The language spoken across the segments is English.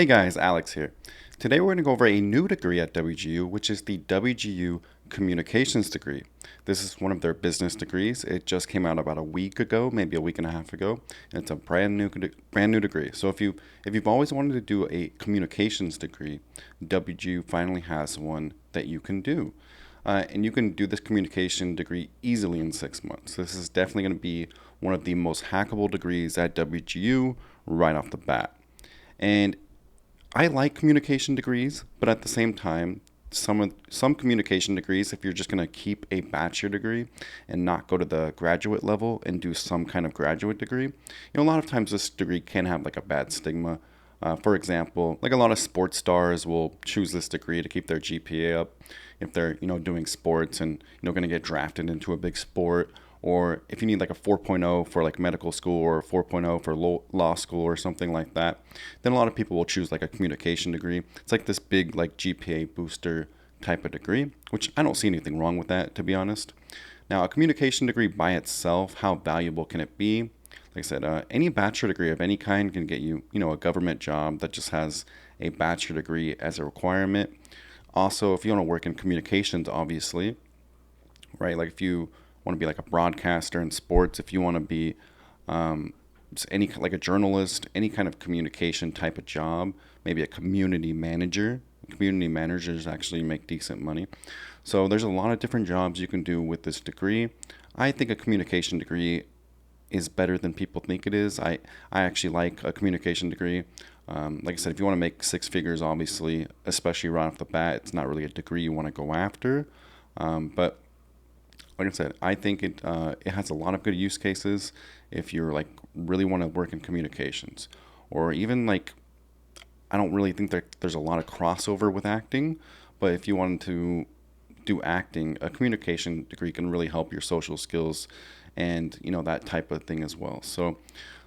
Hey guys, Alex here. Today we're going to go over a new degree at WGU, which is the WGU Communications degree. This is one of their business degrees. It just came out about a week ago, maybe a week and a half ago, and it's a brand new degree. So if you've always wanted to do a communications degree, WGU finally has one that you can do. And you can do this communication degree easily in 6 months. This is definitely going to be one of the most hackable degrees at WGU right off the bat. And I like communication degrees, but at the same time, some communication degrees, if you're just going to keep a bachelor degree and not go to the graduate level and do some kind of graduate degree, a lot of times this degree can have like a bad stigma. For example, like a lot of sports stars will choose this degree to keep their GPA up if they're doing sports and going to get drafted into a big sport, or if you need like a 4.0 for like medical school or a 4.0 for law school or something like that, then a lot of people will choose like a communication degree. It's like this big like GPA booster type of degree, which I don't see anything wrong with that, to be honest. Now, a communication degree by itself, how valuable can it be? Like I said, any bachelor degree of any kind can get you, a government job that just has a bachelor degree as a requirement. Also, if you want to work in communications, obviously, right? Like if you want to be like a broadcaster in sports, if you want to be any like a journalist, any kind of communication type of job, maybe a community manager. Community managers actually make decent money. So there's a lot of different jobs you can do with this degree. I think a communication degree is better than people think it is. I actually like a communication degree. Like I said, if you want to make six figures, obviously, especially right off the bat, it's not really a degree you want to go after. But like I said, I think it has a lot of good use cases if you're like really want to work in communications, or even like I don't really think that there's a lot of crossover with acting, but if you wanted to do acting, a communication degree can really help your social skills and that type of thing as well. So,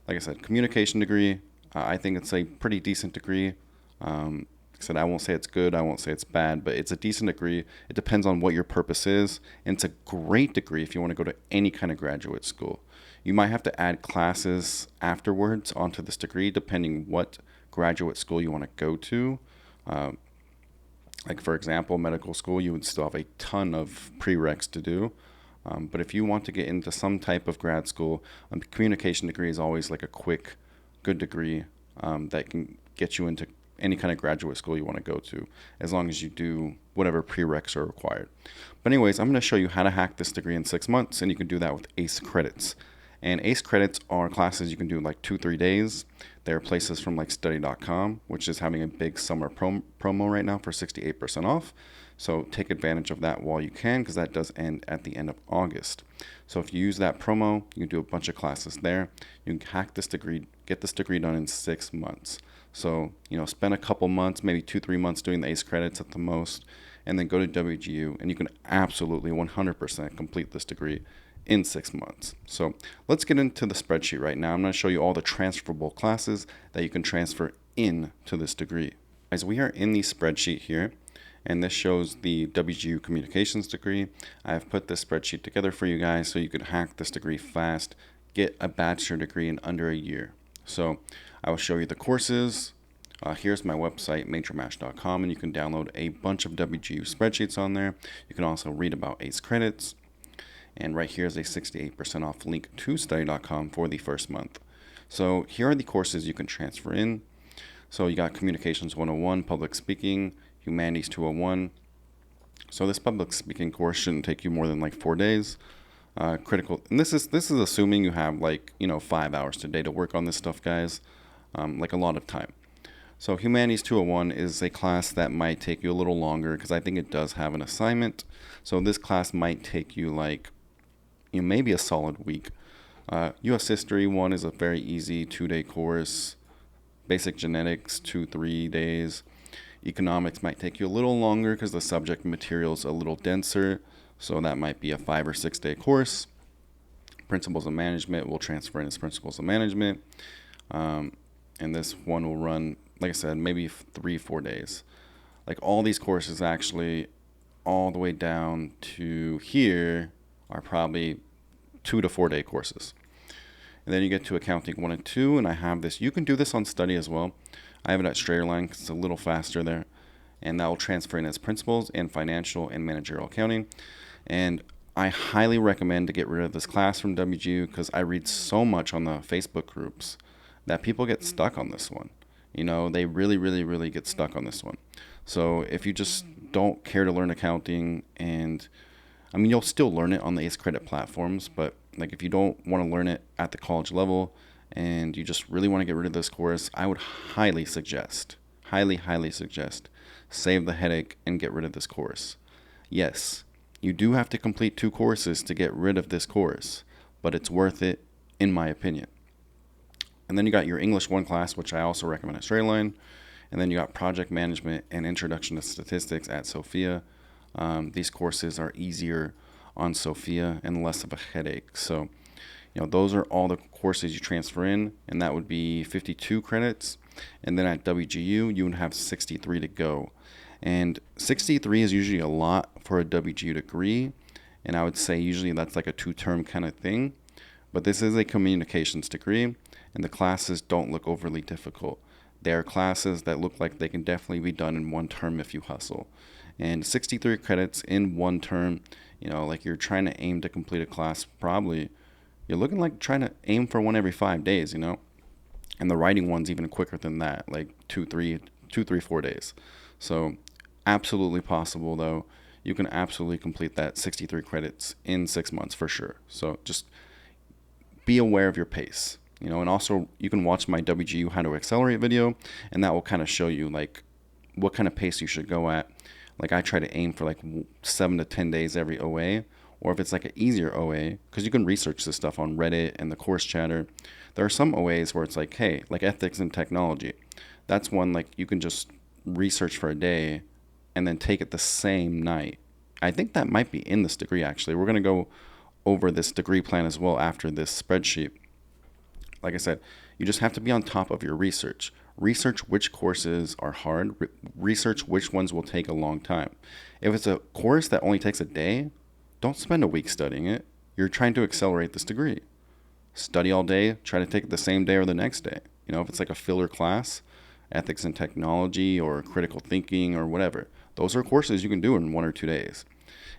like I said, communication degree, I think it's a pretty decent degree. Like I said, I won't say it's good, I won't say it's bad, but it's a decent degree. It depends on what your purpose is, and it's a great degree if you want to go to any kind of graduate school. You might have to add classes afterwards onto this degree, depending what graduate school you want to go to. Like for example, medical school, you would still have a ton of prereqs to do. But if you want to get into some type of grad school, a communication degree is always like a quick, good degree that can get you into any kind of graduate school you want to go to, as long as you do whatever prereqs are required. But anyways, I'm going to show you how to hack this degree in 6 months, and you can do that with ACE credits. And ACE credits are classes you can do in like 2-3 days. There are places from like study.com, which is having a big summer promo right now for 68% off. So take advantage of that while you can, because that does end at the end of August. So if you use that promo, you can do a bunch of classes there. You can hack this degree, get this degree done in 6 months. So, spend a couple months, maybe 2-3 months doing the ACE credits at the most, and then go to WGU, and you can absolutely 100% complete this degree in 6 months. So let's get into the spreadsheet right now. I'm going to show you all the transferable classes that you can transfer into this degree. Guys, we are in the spreadsheet here, and this shows the WGU Communications degree. I've put this spreadsheet together for you guys so you can hack this degree fast, get a bachelor degree in under a year. So I will show you the courses. Here's my website, majormash.com, and you can download a bunch of WGU spreadsheets on there. You can also read about ACE credits. And right here is a 68% off link to study.com for the first month. So here are the courses you can transfer in. So you got Communications 101, Public Speaking, Humanities 201. So this public speaking course shouldn't take you more than like 4 days. Critical, and this is assuming you have like 5 hours today to work on this stuff, guys. Like a lot of time. So Humanities 201 is a class that might take you a little longer because I think it does have an assignment. So this class might take you like maybe a solid week. U.S. History 1 is a very easy 2-day course. Basic Genetics 2-3 days. Economics might take you a little longer because the subject material is a little denser. So that might be a 5 or 6 day course. Principles of Management will transfer in as Principles of Management. And this one will run, like I said, maybe 3-4 days. Like all these courses actually all the way down to here are probably 2 to 4 day courses. And then you get to Accounting 1 and 2, and I have this. You can do this on Study as well. I have it at Straighterline because it's a little faster there. And that will transfer in as principals in financial and managerial accounting. And I highly recommend to get rid of this class from WGU because I read so much on the Facebook groups that people get stuck on this one. They really, really, really get stuck on this one. So if you just don't care to learn accounting, and you'll still learn it on the ACE credit platforms, but like if you don't want to learn it at the college level and you just really want to get rid of this course, I would highly suggest, highly suggest, save the headache and get rid of this course. Yes, you do have to complete 2 courses to get rid of this course, but it's worth it in my opinion. And then you got your English 1 class, which I also recommend at Straighterline. And then you got Project Management and Introduction to Statistics at Sophia. These courses are easier on Sophia and less of a headache. So, those are all the courses you transfer in, and that would be 52 credits. And then at WGU, you would have 63 to go. And 63 is usually a lot for a WGU degree, and I would say usually that's like a 2-term kind of thing. But this is a communications degree, and the classes don't look overly difficult. They are classes that look like they can definitely be done in 1 term if you hustle. And 63 credits in 1 term, like you're trying to aim to complete a class, probably you're looking like trying to aim for 1 every 5 days, And the writing one's even quicker than that, like 2, 3, 4 days. So absolutely possible, though. You can absolutely complete that 63 credits in 6 months for sure. So just be aware of your pace, and also you can watch my WGU How to Accelerate video, and that will kind of show you like what kind of pace you should go at. Like I try to aim for like 7 to 10 days every OA, or if it's like an easier OA, because you can research this stuff on Reddit and the course chatter. There are some OAs where it's like, hey, like ethics and technology. That's one like you can just research for a day and then take it the same night. I think that might be in this degree actually. We're going to go over this degree plan as well after this spreadsheet. Like I said, you just have to be on top of your research. Research which courses are hard. Research which ones will take a long time. If it's a course that only takes a day, don't spend a week studying it. You're trying to accelerate this degree. Study all day, try to take it the same day or the next day. If it's like a filler class, ethics and technology or critical thinking or whatever, those are courses you can do in 1 or 2 days.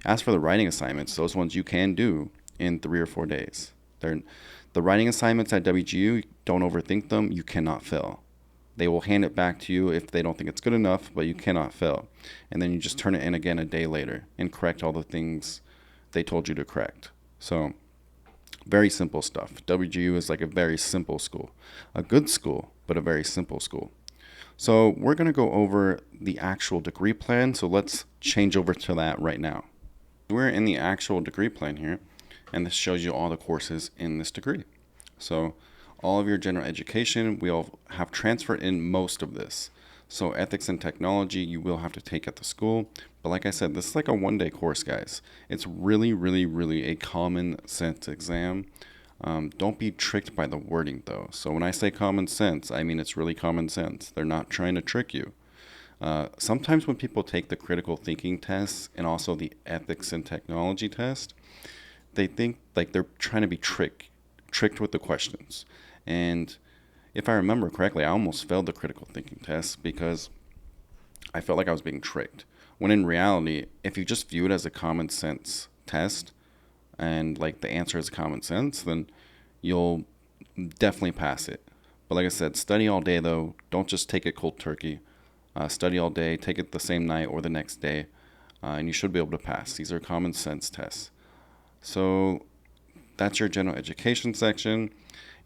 As for the writing assignments, those ones you can do in 3 or 4 days. The writing assignments at WGU, don't overthink them. You cannot fail. They will hand it back to you if they don't think it's good enough, but you cannot fail. And then you just turn it in again a day later and correct all the things they told you to correct. So very simple stuff. WGU is like a very simple school. A good school, but a very simple school. So we're going to go over the actual degree plan. So let's change over to that right now. We're in the actual degree plan here, and this shows you all the courses in this degree. So all of your general education, we'll have transferred in most of this. So ethics and technology, you will have to take at the school. But like I said, this is like a 1-day course, guys. It's really, really, really a common sense exam. Don't be tricked by the wording, though. So when I say common sense, I mean it's really common sense. They're not trying to trick you. Sometimes when people take the critical thinking test and also the ethics and technology test, they think like they're trying to be tricked with the questions. And if I remember correctly, I almost failed the critical thinking test because I felt like I was being tricked. When in reality, if you just view it as a common sense test and like the answer is common sense, then you'll definitely pass it. But like I said, study all day though. Don't just take it cold turkey. Study all day, take it the same night or the next day, and you should be able to pass. These are common sense tests. So that's your general education section.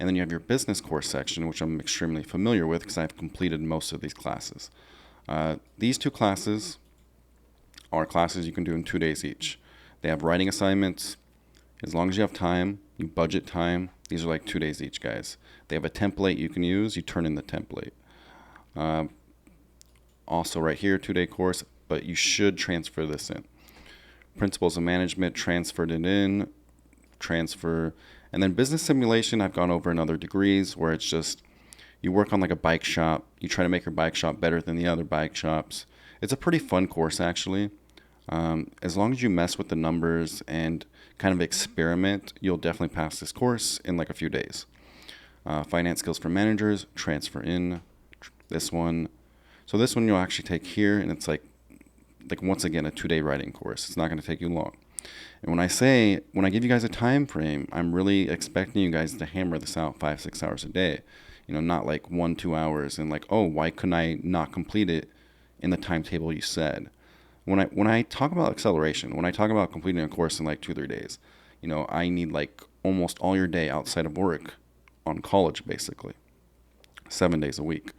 And then you have your business course section, which I'm extremely familiar with because I've completed most of these classes. These 2 classes are classes you can do in 2 days each. They have writing assignments. As long as you have time, you budget time. These are like 2 days each, guys. They have a template you can use. You turn in the template. Also right here, 2-day course, but you should transfer this in. Principles of Management, transferred it in. Transfer. And then business simulation, I've gone over in other degrees where it's just you work on like a bike shop. You try to make your bike shop better than the other bike shops. It's a pretty fun course, actually. As long as you mess with the numbers and kind of experiment, you'll definitely pass this course in like a few days. Finance skills for managers, transfer in. This one. So this one you'll actually take here, and it's like once again a 2-day writing course. It's not going to take you long. And when I give you guys a time frame, I'm really expecting you guys to hammer this out 5-6 hours a day. Not like 1-2 hours and like, oh, why couldn't I not complete it in the timetable you said? When I talk about acceleration, when I talk about completing a course in like 2-3 days, I need like almost all your day outside of work on college, basically, 7 days a week.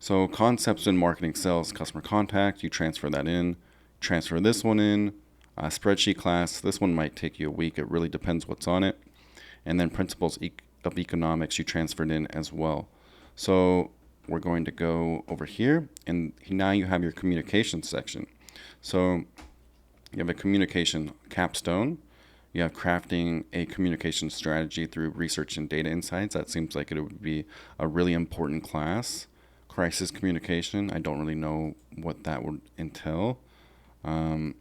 So concepts in marketing, sales, customer contact, you transfer that in, transfer this one in, spreadsheet class, this one might take you a week. It really depends what's on it. And then principles of economics, you transferred in as well. So we're going to go over here, and now you have your communication section. So you have a communication capstone. You have crafting a communication strategy through research and data insights. That seems like it would be a really important class. Crisis communication, I don't really know what that would entail. Like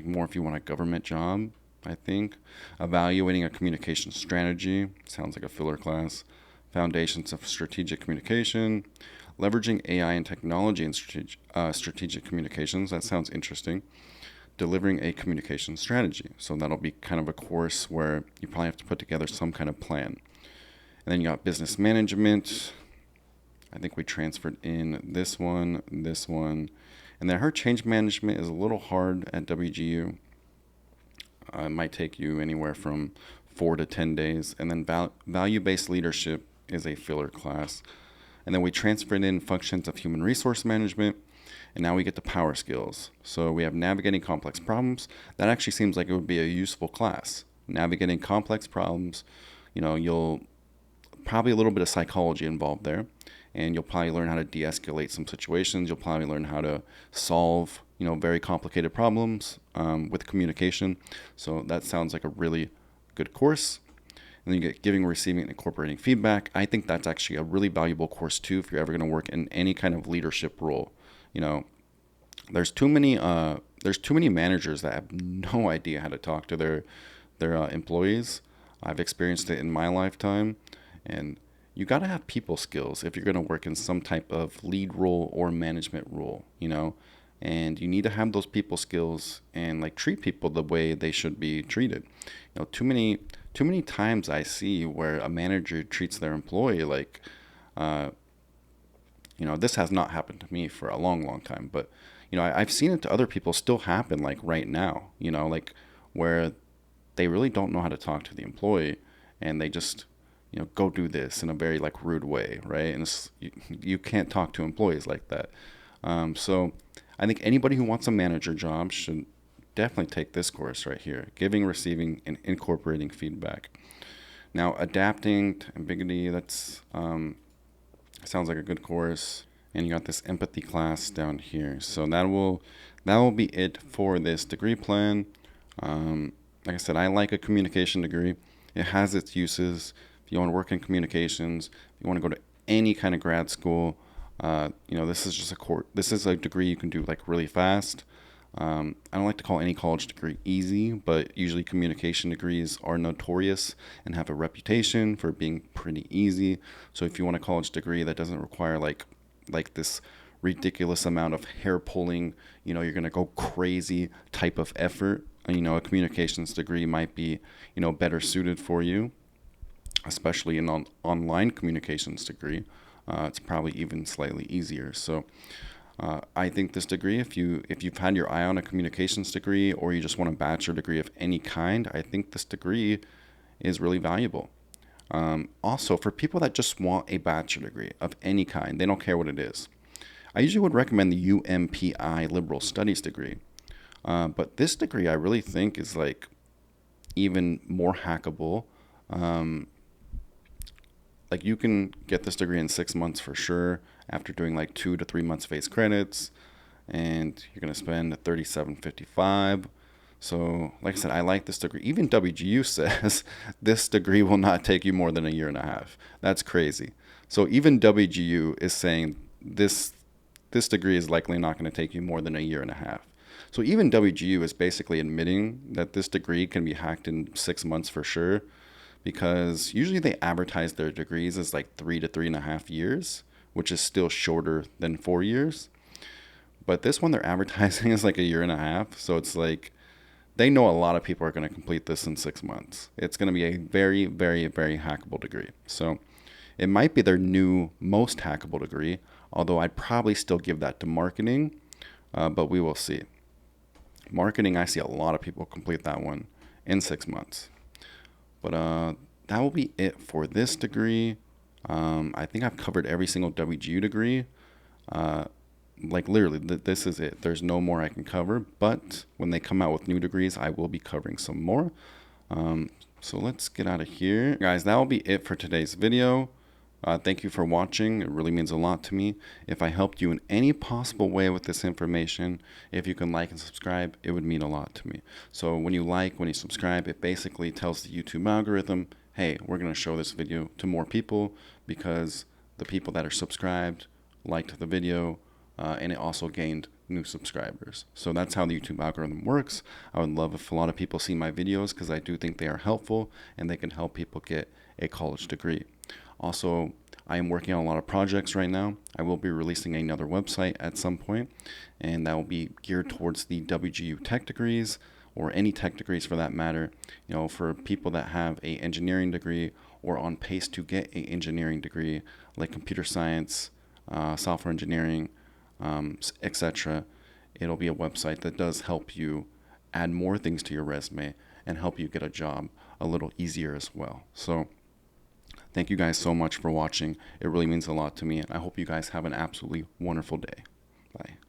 more if you want a government job, I think. Evaluating a communication strategy, sounds like a filler class. Foundations of strategic communication. Leveraging AI and technology in strategic communications, that sounds interesting. Delivering a communication strategy, so that'll be kind of a course where you probably have to put together some kind of plan. And then you got business management. I think we transferred in this one. And then her change management is a little hard at WGU. It might take you anywhere from 4 to 10 days. And then value-based leadership is a filler class. And then we transferred in functions of human resource management. And now we get the power skills. So we have navigating complex problems. That actually seems like it would be a useful class. Navigating complex problems, you'll probably a little bit of psychology involved there, and you'll probably learn how to de-escalate some situations. You'll probably learn how to solve, very complicated problems with communication. So that sounds like a really good course. And then you get giving, receiving, and incorporating feedback. I think that's actually a really valuable course too if you're ever going to work in any kind of leadership role. There's too many managers that have no idea how to talk to their employees. I've experienced it in my lifetime. And you got to have people skills if you're going to work in some type of lead role or management role, and you need to have those people skills and like treat people the way they should be treated. Too many times I see where a manager treats their employee like, this has not happened to me for a long, long time, but, I've seen it to other people still happen like right now, like where they really don't know how to talk to the employee and they just, go do this in a very like rude way, right? And you can't talk to employees like that. So I think anybody who wants a manager job should definitely take this course right here, giving, receiving, and incorporating feedback. Now, adapting to ambiguity, that's sounds like a good course. And you got this empathy class down here. So that will be it for this degree plan. Like I said, I like a communication degree. It has its uses. If you want to work in communications, if you want to go to any kind of grad school, this is just this is a degree you can do like really fast. I don't like to call any college degree easy, but usually communication degrees are notorious and have a reputation for being pretty easy. So if you want a college degree that doesn't require like this ridiculous amount of hair pulling, you're going to go crazy type of effort, a communications degree might be, better suited for you, especially in an online communications degree. It's probably even slightly easier. So I think this degree, if you've had your eye on a communications degree or you just want a bachelor degree of any kind, I think this degree is really valuable. Also, for people that just want a bachelor degree of any kind, they don't care what it is, I usually would recommend the UMPI Liberal Studies degree. But this degree I really think is like even more hackable. Like you can get this degree in 6 months for sure after doing like 2 to 3 months face credits, and you're going to spend $37.55. So like I said, I like this degree. Even WGU says this degree will not take you more than a year and a half. That's crazy. So even WGU is saying this degree is likely not going to take you more than a year and a half. So even WGU is basically admitting that this degree can be hacked in 6 months for sure. because usually they advertise their degrees as like 3 to 3.5 years, which is still shorter than 4 years. But this one they're advertising is like a year and a half. So it's like they know a lot of people are going to complete this in 6 months. It's going to be a very, very, very hackable degree. So it might be their new most hackable degree, although I'd probably still give that to marketing, but we will see. Marketing, I see a lot of people complete that one in 6 months. But that will be it for this degree. I think I've covered every single WGU degree. Like literally, this is it. There's no more I can cover, but when they come out with new degrees, I will be covering some more. So let's get out of here. Guys, that will be it for today's video. Thank you for watching. It really means a lot to me. If I helped you in any possible way with this information, if you can like and subscribe, it would mean a lot to me. So when you subscribe, it basically tells the YouTube algorithm, hey, we're going to show this video to more people because the people that are subscribed liked the video, and it also gained new subscribers. So that's how the YouTube algorithm works. I would love if a lot of people see my videos because I do think they are helpful and they can help people get a college degree. Also, I am working on a lot of projects right now. I will be releasing another website at some point, and that will be geared towards the WGU tech degrees, or any tech degrees for that matter. You know, for people that have an engineering degree or on pace to get an engineering degree, like computer science, software engineering, etc. It'll be a website that does help you add more things to your resume and help you get a job a little easier as well. So thank you guys so much for watching. It really means a lot to me, and I hope you guys have an absolutely wonderful day. Bye.